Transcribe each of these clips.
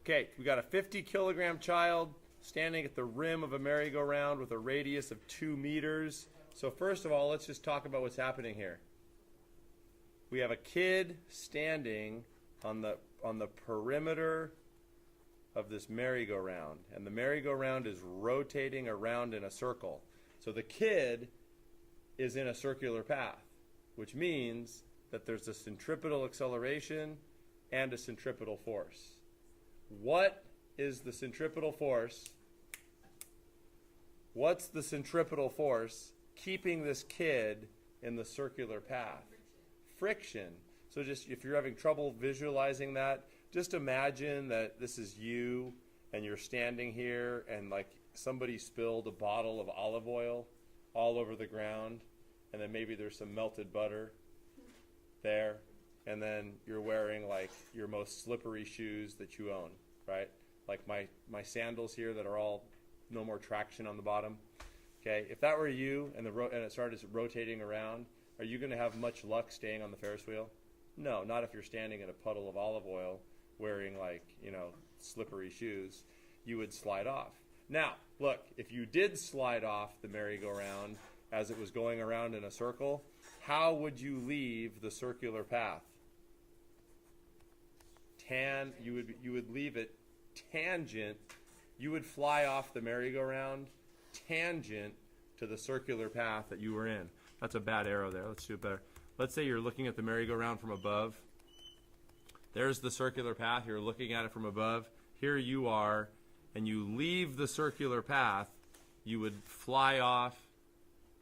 Okay, we got a 50-kilogram child standing at the rim of a merry-go-round with a radius of 2 meters. So first of all, let's just talk about what's happening here. We have a kid standing on the perimeter of this merry-go-round, and the merry-go-round is rotating around in a circle. So the kid is in a circular path, which means that there's a centripetal acceleration and a centripetal force. What is the centripetal force? What's the centripetal force keeping this kid in the circular path? Friction. So just if you're having trouble visualizing that, just imagine that this is you and you're standing here and like somebody spilled a bottle of olive oil all over the ground, and then maybe there's some melted butter there, and then you're wearing like your most slippery shoes that you own, right? Like my sandals here that are all no more traction on the bottom. Okay, if that were you and it started rotating around, are you going to have much luck staying on the Ferris wheel? No, not if you're standing in a puddle of olive oil wearing like, slippery shoes. You would slide off. Now, look, if you did slide off the merry-go-round as it was going around in a circle, how would you leave the circular path? You would leave it tangent. You would fly off the merry-go-round tangent to the circular path that you were in. That's a bad arrow there. Let's do it better. Let's say you're looking at the merry-go-round from above. There's the circular path. You're looking at it from above. Here you are, and you leave the circular path. You would fly off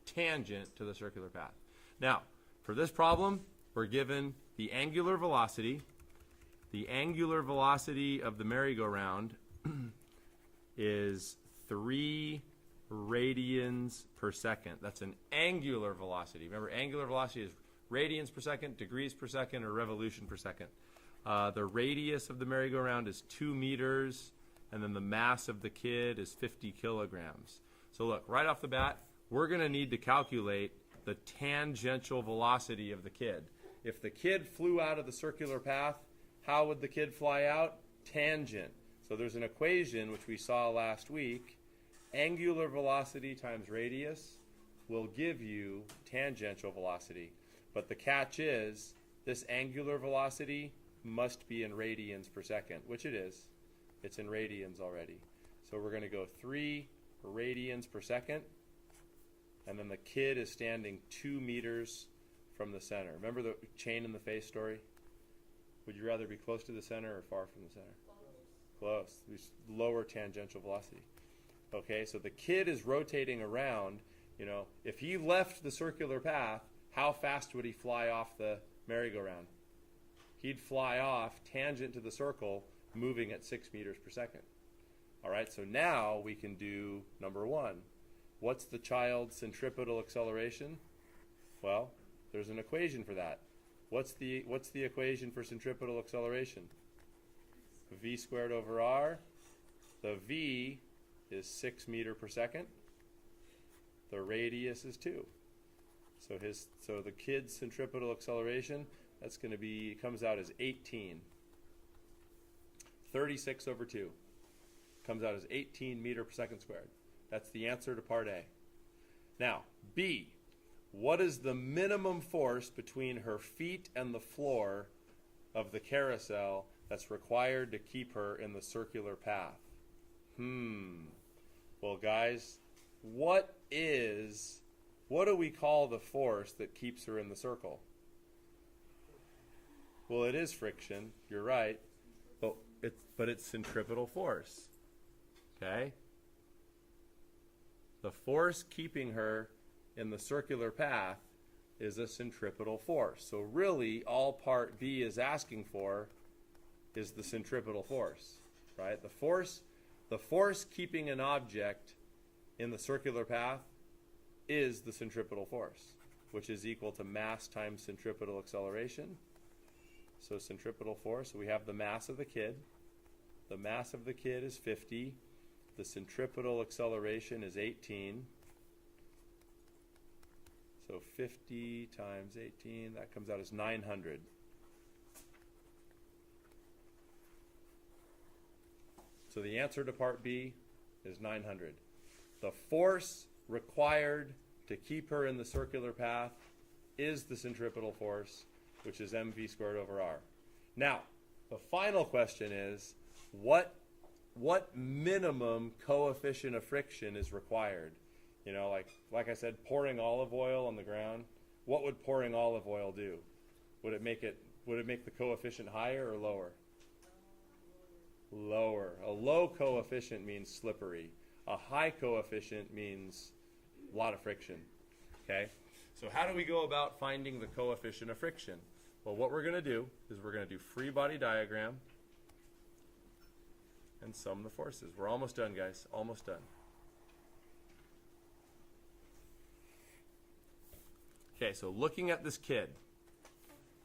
tangent to the circular path. Now, for this problem, we're given the angular velocity. The angular velocity of the merry-go-round is 3 radians per second. That's an angular velocity. Remember, angular velocity is radians per second, degrees per second, or revolution per second. The radius of the merry-go-round is 2 meters, and then the mass of the kid is 50 kilograms. So look, right off the bat, we're going to need to calculate the tangential velocity of the kid. If the kid flew out of the circular path, how would the kid fly out? Tangent. So there's an equation which we saw last week. Angular velocity times radius will give you tangential velocity. But the catch is this angular velocity must be in radians per second, which it is. It's in radians already. So we're going to go 3 radians per second. And then the kid is standing 2 meters from the center. Remember the chain in the face story? Would you rather be close to the center or far from the center? Close. Lower tangential velocity. Okay, so the kid is rotating around. If he left the circular path, how fast would he fly off the merry-go-round? He'd fly off tangent to the circle, moving at 6 meters per second. All right, so now we can do number 1. What's the child's centripetal acceleration? Well, there's an equation for that. What's the equation for centripetal acceleration? V squared over r. The V is 6 meters per second. The radius is 2. So the kid's centripetal acceleration, that's going to be, comes out as 18. 36 over 2 comes out as 18 meters per second squared. That's the answer to part A. Now, B. What is the minimum force between her feet and the floor of the carousel that's required to keep her in the circular path? Well, guys, what do we call the force that keeps her in the circle? Well, it is friction. You're right. But it's centripetal force. Okay? The force keeping her in the circular path is a centripetal force. So really, all part B is asking for is the centripetal force, right? The force keeping an object in the circular path is the centripetal force, which is equal to mass times centripetal acceleration. So centripetal force, so we have the mass of the kid. The mass of the kid is 50. The centripetal acceleration is 18. So 50 times 18, that comes out as 900. So the answer to part B is 900. The force required to keep her in the circular path is the centripetal force, which is mv squared over r. Now, the final question is, what minimum coefficient of friction is required? You know, like I said, pouring olive oil on the ground. What would pouring olive oil do? Would it make the coefficient higher or lower? Lower. A low coefficient means slippery. A high coefficient means a lot of friction. Okay? So how do we go about finding the coefficient of friction? Well, what we're going to do is we're going to do free body diagram and sum the forces. We're almost done, guys. Almost done. Okay, so looking at this kid,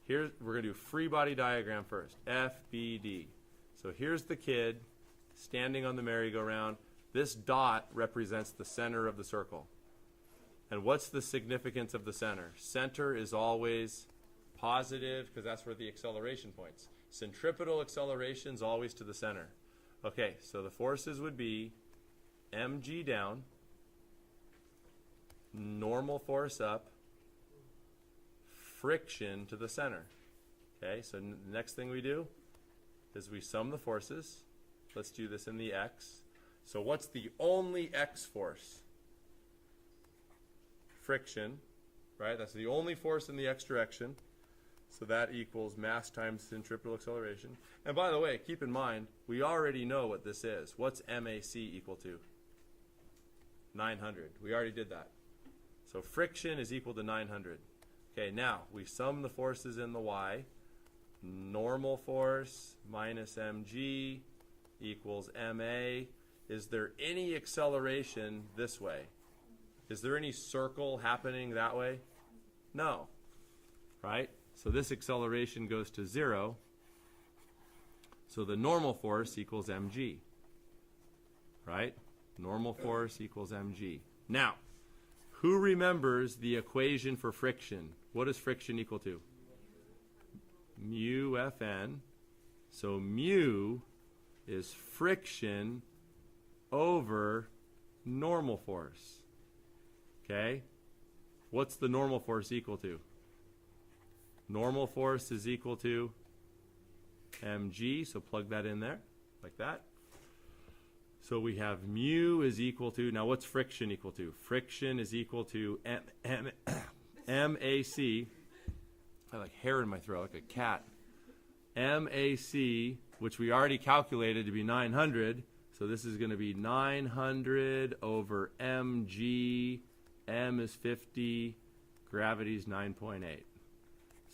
here we're going to do free body diagram first. FBD. So here's the kid standing on the merry-go-round. This dot represents the center of the circle. And what's the significance of the center? Center is always positive because that's where the acceleration points. Centripetal acceleration is always to the center. Okay, so the forces would be mg down, normal force up, friction to the center. Okay, so the next thing we do is we sum the forces. Let's do this in the x. So what's the only x force? Friction, right? That's the only force in the x direction. So that equals mass times centripetal acceleration. And by the way, keep in mind, we already know what this is. What's MAC equal to? 900. We already did that. So friction is equal to 900. Okay, now we sum the forces in the y. Normal force minus mg equals ma. Is there any acceleration this way? Is there any circle happening that way? No. Right? So this acceleration goes to 0. So the normal force equals mg. Right? Normal force equals mg. Now, who remembers the equation for friction? What is friction equal to? Mu Fn. So mu is friction over normal force. Okay? What's the normal force equal to? Normal force is equal to mg, so plug that in there, like that. So we have mu is equal to, now what's friction equal to? Friction is equal to MAC, I have like hair in my throat, like a cat. MAC, which we already calculated to be 900, so this is going to be 900 over mg, m is 50, gravity is 9.8.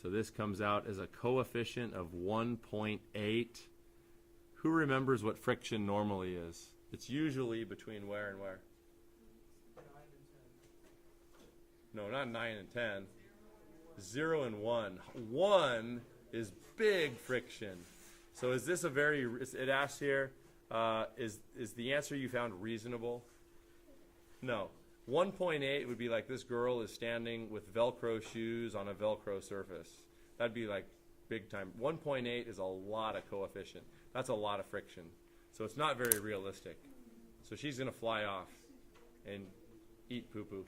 So this comes out as a coefficient of 1.8. Who remembers what friction normally is? It's usually between where and where? 9 and 10. No, not 9 and 10. 0 and 1. 1 is big friction. So is this a very, it asks here, is the answer you found reasonable? No. 1.8 would be like this girl is standing with Velcro shoes on a Velcro surface. That'd be like big time. 1.8 is a lot of coefficient. That's a lot of friction. So it's not very realistic. So she's going to fly off and eat poo-poo.